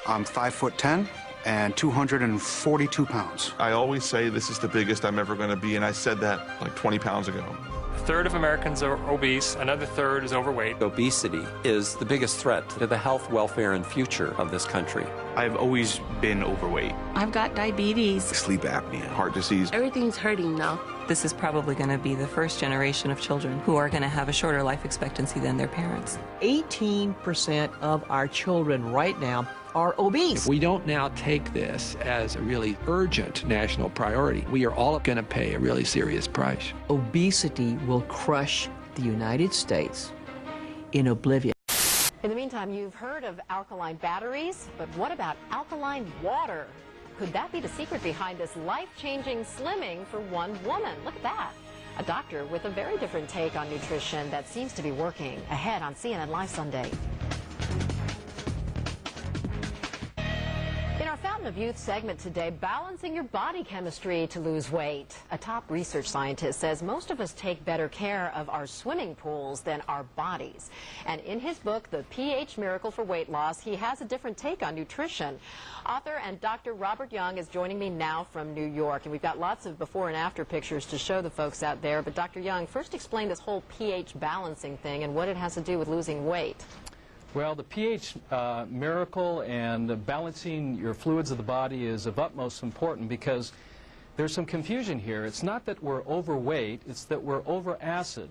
I'm 5'10" and 242 pounds. I always say this is the biggest I'm ever going to be, and I said that like 20 pounds ago. A third of Americans are obese, another third is overweight. Obesity is the biggest threat to the health, welfare, and future of this country. I've always been overweight. I've got diabetes. Sleep apnea, heart disease. Everything's hurting now. This is probably going to be the first generation of children who are going to have a shorter life expectancy than their parents. 18% of our children right now are obese. If we don't now take this as a really urgent national priority, we are all going to pay a really serious price. Obesity will crush the United States in oblivion. In the meantime, you've heard of alkaline batteries, but what about alkaline water? Could that be the secret behind this life-changing slimming for one woman? Look at that. A doctor with a very different take on nutrition that seems to be working. Ahead on CNN Live Sunday. In our Fountain of Youth segment today, balancing your body chemistry to lose weight. A top research scientist says most of us take better care of our swimming pools than our bodies. And in his book, The pH Miracle for Weight Loss, he has a different take on nutrition. Author and Dr. Robert Young is joining me now from New York, and we've got lots of before and after pictures to show the folks out there. But Dr. Young, first explain this whole pH balancing thing and what it has to do with losing weight. Well, the pH miracle and balancing your fluids of the body is of utmost importance because there's some confusion here. It's not that we're overweight, it's that we're over acid.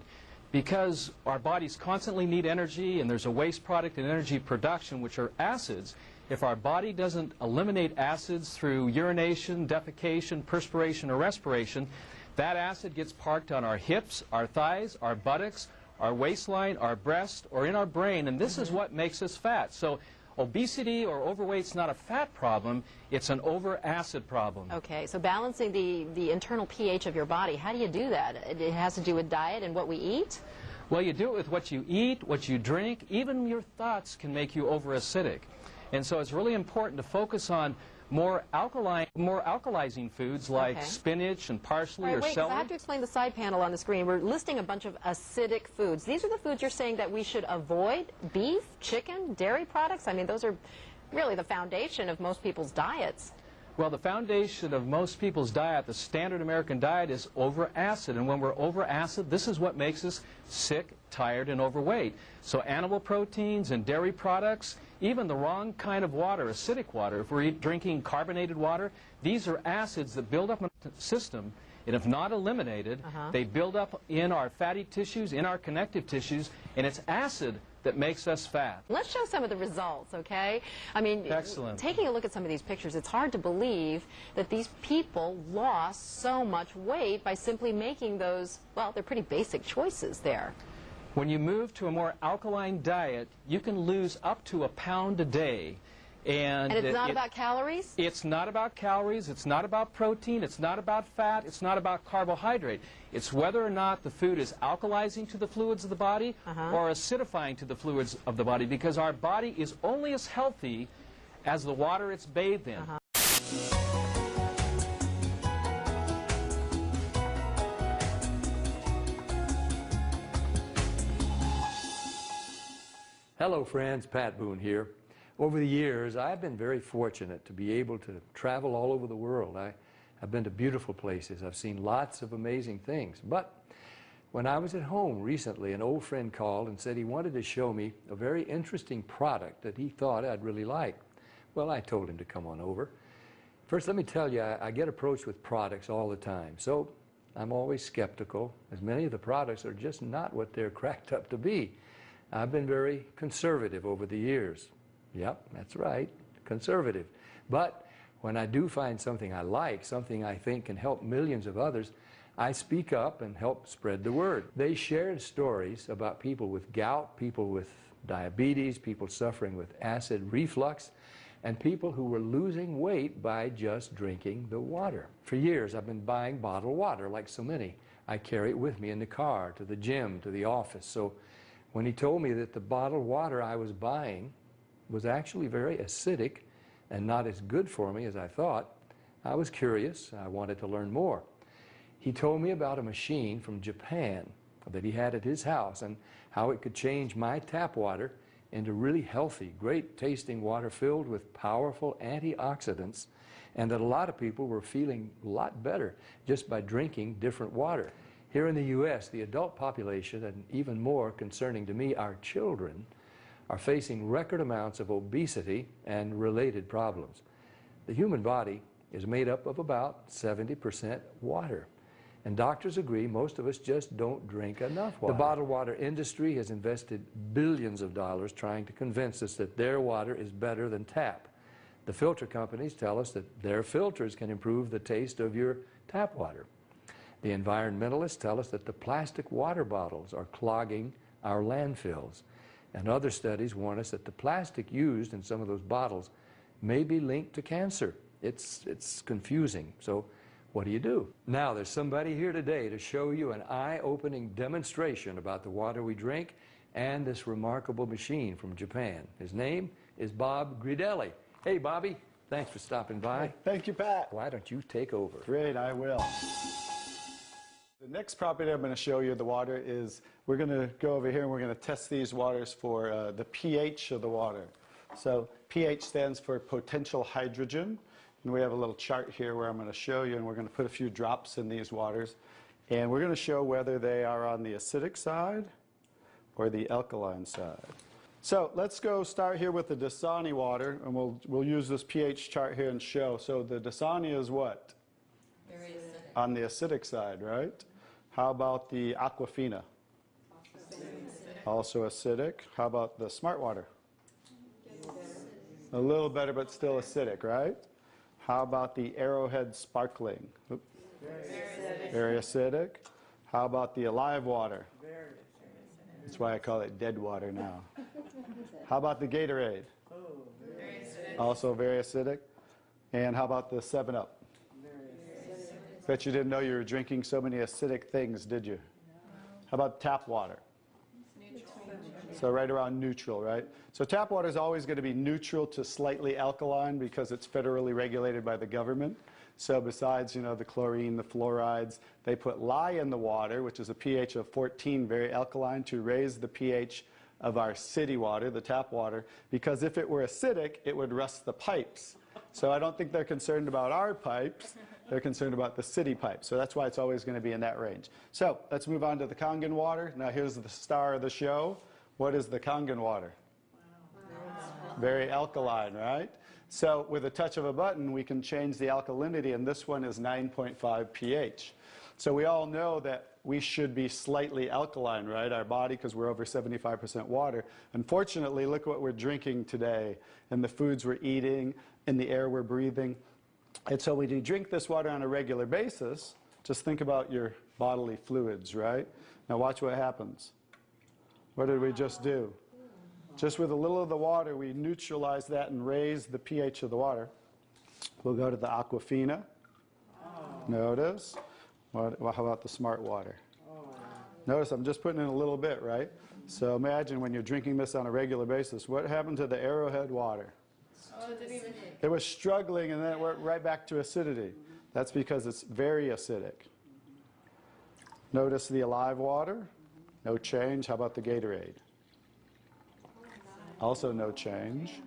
Because our bodies constantly need energy and there's a waste product in energy production, which are acids. If our body doesn't eliminate acids through urination, defecation, perspiration, or respiration, that acid gets parked on our hips, our thighs, our buttocks, our waistline, our breast, or in our brain, and this is what makes us fat. So obesity or overweight is not a fat problem, it's an over-acid problem. Okay, so balancing the internal pH of your body, how do you do that? It has to do with diet and what we eat? Well, you do it with what you eat, what you drink, even your thoughts can make you over-acidic. And so it's really important to focus on more alkalizing foods like spinach and parsley or celery. I have to explain the side panel on the screen. We're listing a bunch of acidic foods. These are the foods you're saying that we should avoid: beef, chicken, dairy products. I mean, those are really the foundation of most people's diets. Well, the foundation of most people's diet, the standard American diet, is over-acid. And when we're over-acid, this is what makes us sick, tired, and overweight. So animal proteins and dairy products, even the wrong kind of water, acidic water, if we're drinking carbonated water, these are acids that build up in the system, and if not eliminated, they build up in our fatty tissues, in our connective tissues, and it's acid that makes us fat. Let's show some of the results, okay? I mean, excellent. Taking a look at some of these pictures, it's hard to believe that these people lost so much weight by simply making those, well, they're pretty basic choices there. When you move to a more alkaline diet, you can lose up to 1 pound a day. And it's not about calories? It's not about calories, it's not about protein, it's not about fat, it's not about carbohydrate. It's whether or not the food is alkalizing to the fluids of the body or acidifying to the fluids of the body, because our body is only as healthy as the water it's bathed in. Hello friends, Pat Boone here. Over the years, I've been very fortunate to be able to travel all over the world. I've been to beautiful places. I've seen lots of amazing things. But when I was at home recently, an old friend called and said he wanted to show me a very interesting product that he thought I'd really like. Well, I told him to come on over. First, let me tell you, I get approached with products all the time. So I'm always skeptical, as many of the products are just not what they're cracked up to be. I've been very conservative over the years. Yep, that's right, conservative. But when I do find something I like, something I think can help millions of others, I speak up and help spread the word. They shared stories about people with gout, people with diabetes, people suffering with acid reflux, and people who were losing weight by just drinking the water. For years, I've been buying bottled water, like so many. I carry it with me in the car, to the gym, to the office. So when he told me that the bottled water I was buying was actually very acidic and not as good for me as I thought, I was curious. I wanted to learn more. He told me about a machine from Japan that he had at his house and how it could change my tap water into really healthy, great tasting water filled with powerful antioxidants, and that a lot of people were feeling a lot better just by drinking different water. Here in the U.S., the adult population, and even more concerning to me, our children, are facing record amounts of obesity and related problems. The human body is made up of about 70% water. And doctors agree most of us just don't drink enough water. The bottled water industry has invested billions of dollars trying to convince us that their water is better than tap. The filter companies tell us that their filters can improve the taste of your tap water. The environmentalists tell us that the plastic water bottles are clogging our landfills. And other studies warn us that the plastic used in some of those bottles may be linked to cancer. It's confusing. So what do? Now, there's somebody here today to show you an eye-opening demonstration about the water we drink and this remarkable machine from Japan. His name is Bob Gridelli. Hey, Bobby, thanks for stopping by. Thank you, Pat. Why don't you take over? Great, I will. The next property I'm going to show you the water is, we're going to go over here and we're going to test these waters for the pH of the water. So pH stands for potential hydrogen. And we have a little chart here where I'm going to show you, and we're going to put a few drops in these waters. And we're going to show whether they are on the acidic side or the alkaline side. So let's go start here with the Dasani water, and we'll use this pH chart here and show. So the Dasani is what? Very acidic. On the acidic side, right? How about the Aquafina? Also acidic. How about the Smart Water? A little better, but still acidic, right? How about the Arrowhead Sparkling? Oops. Very acidic. How about the Alive Water? That's why I call it dead water now. How about the Gatorade? Also very acidic. And how about the 7-Up? Bet you didn't know you were drinking so many acidic things, did you? How about tap water? So right around neutral, right? So tap water is always going to be neutral to slightly alkaline because it's federally regulated by the government. So besides, the chlorine, the fluorides, they put lye in the water, which is a pH of 14, very alkaline, to raise the pH of our city water, the tap water, because if it were acidic, it would rust the pipes. So I don't think they're concerned about our pipes. They're concerned about the city pipes. So that's why it's always going to be in that range. So let's move on to the Kangen water. Now here's the star of the show. What is the Kangen water? Very alkaline, right? So with a touch of a button, we can change the alkalinity, and this one is 9.5 pH. So we all know that we should be slightly alkaline, right? Our body, because we're over 75% water. Unfortunately, look what we're drinking today, and the foods we're eating, and the air we're breathing. And so when you drink this water on a regular basis, just think about your bodily fluids, right? Now watch what happens. What did we just do? Just with a little of the water, we neutralize that and raise the pH of the water. We'll go to the Aquafina. Notice. How about the Smart Water? Notice I'm just putting in a little bit, right? So imagine when you're drinking this on a regular basis, what happened to the Arrowhead water? It was struggling, and then it went right back to acidity. That's because it's very acidic. Notice the Alive water. No change. How about the Gatorade? Also no change.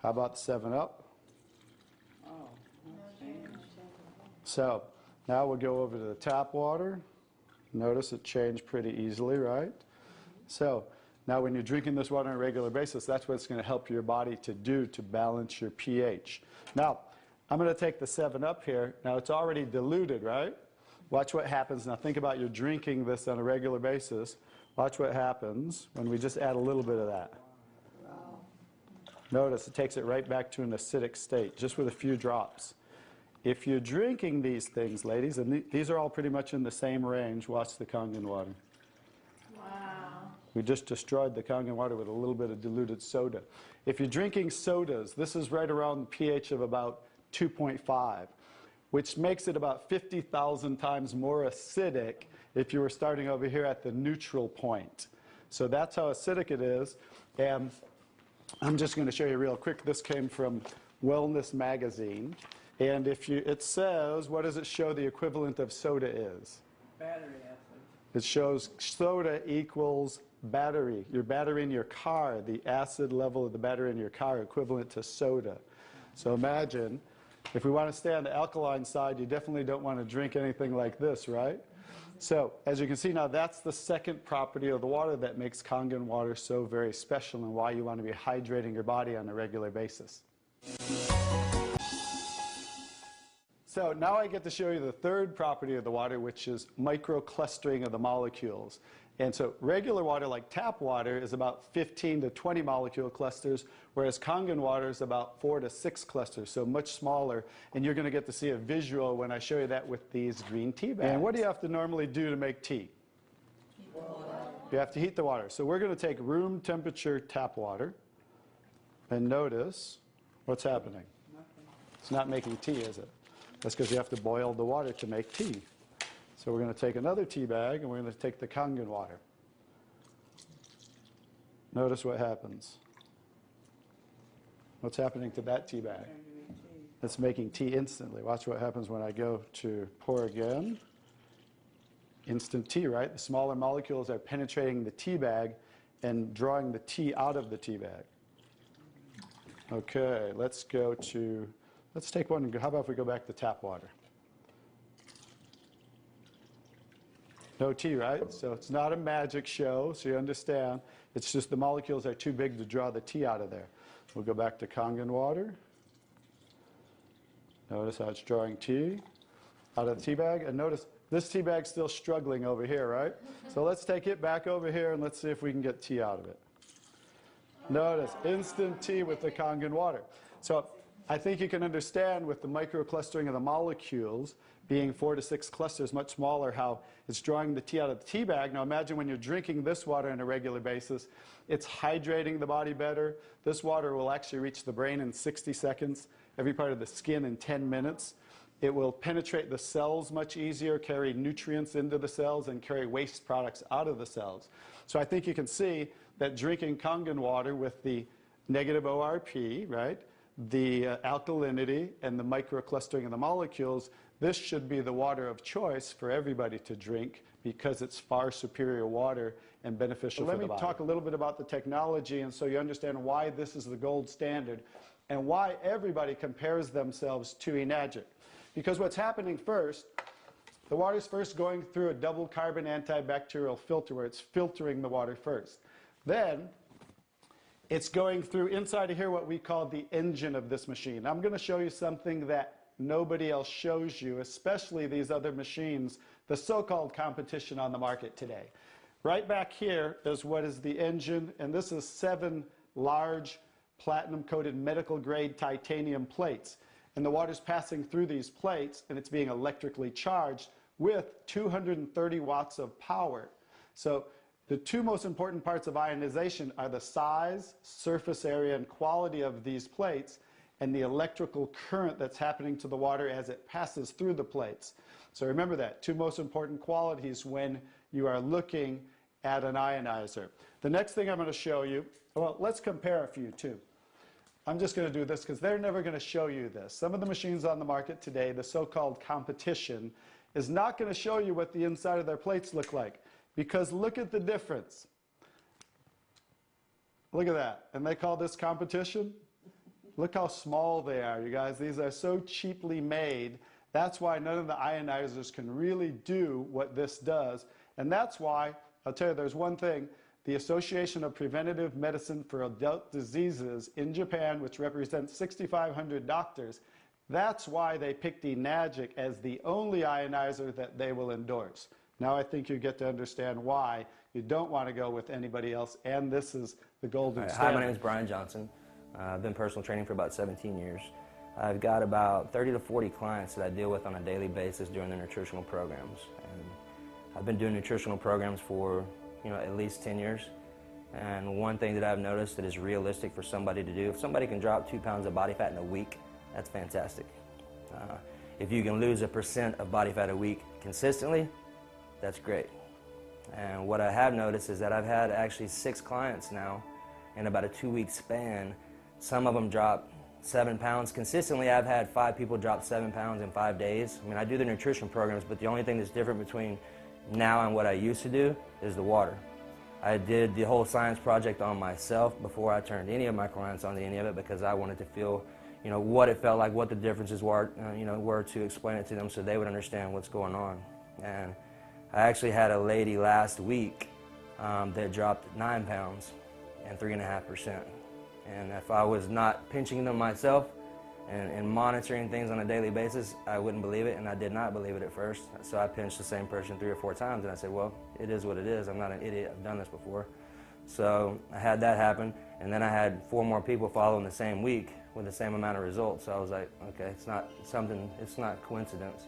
How about the 7-Up? So now we'll go over to the tap water. Notice it changed pretty easily, right? So now when you're drinking this water on a regular basis, that's what it's going to help your body to do to balance your pH. Now, I'm going to take the 7-Up here. Now it's already diluted, right? Watch what happens. Now think about you're drinking this on a regular basis. Watch what happens when we just add a little bit of that. Notice it takes it right back to an acidic state, just with a few drops. If you're drinking these things, ladies, and these are all pretty much in the same range, watch the Kangen water. Wow. We just destroyed the Kangen water with a little bit of diluted soda. If you're drinking sodas, this is right around the pH of about 2.5, which makes it about 50,000 times more acidic if you were starting over here at the neutral point. So that's how acidic it is. And I'm just going to show you real quick. This came from Wellness Magazine. And it says, what does it show the equivalent of soda is? Battery acid. It shows soda equals battery, your battery in your car, the acid level of the battery in your car equivalent to soda. So imagine, if we want to stay on the alkaline side, you definitely don't want to drink anything like this, right? So, as you can see now, that's the second property of the water that makes Kangen water so very special and why you want to be hydrating your body on a regular basis. So now I get to show you the third property of the water, which is microclustering of the molecules. And so regular water, like tap water, is about 15 to 20 molecule clusters, whereas Kangen water is about 4 to 6 clusters, so much smaller. And you're going to get to see a visual when I show you that with these green tea bags. And what do you have to normally do to make tea? Heat the water. You have to heat the water. So we're going to take room temperature tap water, and notice what's happening. It's not making tea, is it? That's because you have to boil the water to make tea. So we're going to take another tea bag, and we're going to take the Kangen water. Notice what happens. What's happening to that tea bag? It's making tea instantly. Watch what happens when I go to pour again. Instant tea, right? The smaller molecules are penetrating the tea bag and drawing the tea out of the tea bag. Okay, let's take one. How about if we go back to tap water? No tea, right? So it's not a magic show, so you understand. It's just the molecules are too big to draw the tea out of there. We'll go back to Kangen water. Notice how it's drawing tea out of the tea bag. And notice this tea bag's still struggling over here, right? So let's take it back over here and let's see if we can get tea out of it. Notice instant tea with the Kangen water. So I think you can understand with the microclustering of the molecules being 4 to 6 clusters, much smaller, how it's drawing the tea out of the tea bag. Now imagine when you're drinking this water on a regular basis, it's hydrating the body better. This water will actually reach the brain in 60 seconds, every part of the skin in 10 minutes. It will penetrate the cells much easier, carry nutrients into the cells, and carry waste products out of the cells. So I think you can see that drinking Kangen water with the negative ORP, right, the alkalinity and the microclustering of the molecules, this should be the water of choice for everybody to drink because it's far superior water and beneficial for the body. Let me talk a little bit about the technology, and so you understand why this is the gold standard and why everybody compares themselves to Enagic. Because what's happening first, the water's first going through a double carbon antibacterial filter where it's filtering the water first. Then it's going through inside of here what we call the engine of this machine. I'm going to show you something that nobody else shows you, especially these other machines, the so-called competition on the market today. Right back here is what is the engine, and this is 7 large platinum-coated medical-grade titanium plates. And the water's passing through these plates, and it's being electrically charged with 230 watts of power. So the two most important parts of ionization are the size, surface area, and quality of these plates, and the electrical current that's happening to the water as it passes through the plates. So remember that, 2 most important qualities when you are looking at an ionizer. The next thing I'm going to show you, well, let's compare a few too. I'm just going to do this because they're never going to show you this. Some of the machines on the market today, the so-called competition, is not going to show you what the inside of their plates look like. Because look at the difference. Look at that. And they call this competition? Look how small they are, you guys. These are so cheaply made. That's why none of the ionizers can really do what this does. And that's why, I'll tell you, there's one thing. The Association of Preventive Medicine for Adult Diseases in Japan, which represents 6,500 doctors, that's why they picked Enagic as the only ionizer that they will endorse. Now I think you get to understand why you don't want to go with anybody else, and this is the golden standard. Hi, my name is Brian Johnson. I've been personal training for about 17 years. I've got about 30 to 40 clients that I deal with on a daily basis during their nutritional programs. And I've been doing nutritional programs for, at least 10 years. And one thing that I've noticed that is realistic for somebody to do, if somebody can drop 2 pounds of body fat in a week, that's fantastic. If you can lose 1% of body fat a week consistently, that's great. And what I have noticed is that I've had actually 6 clients now in about a 2-week span. Some of them drop 7 pounds. Consistently, I've had 5 people drop 7 pounds in 5 days. I mean, I do the nutrition programs, but the only thing that's different between now and what I used to do is the water. I did the whole science project on myself before I turned any of my clients onto any of it, because I wanted to feel, you know, what it felt like, what the differences were, were to explain it to them so they would understand what's going on. And I actually had a lady last week that dropped 9 pounds and 3.5%. And if I was not pinching them myself and monitoring things on a daily basis, I wouldn't believe it, and I did not believe it at first. So I pinched the same person 3 or 4 times, and I said, well, it is what it is. I'm not an idiot. I've done this before. So I had that happen, and then I had 4 more people follow in the same week with the same amount of results. So I was like, okay, it's not coincidence.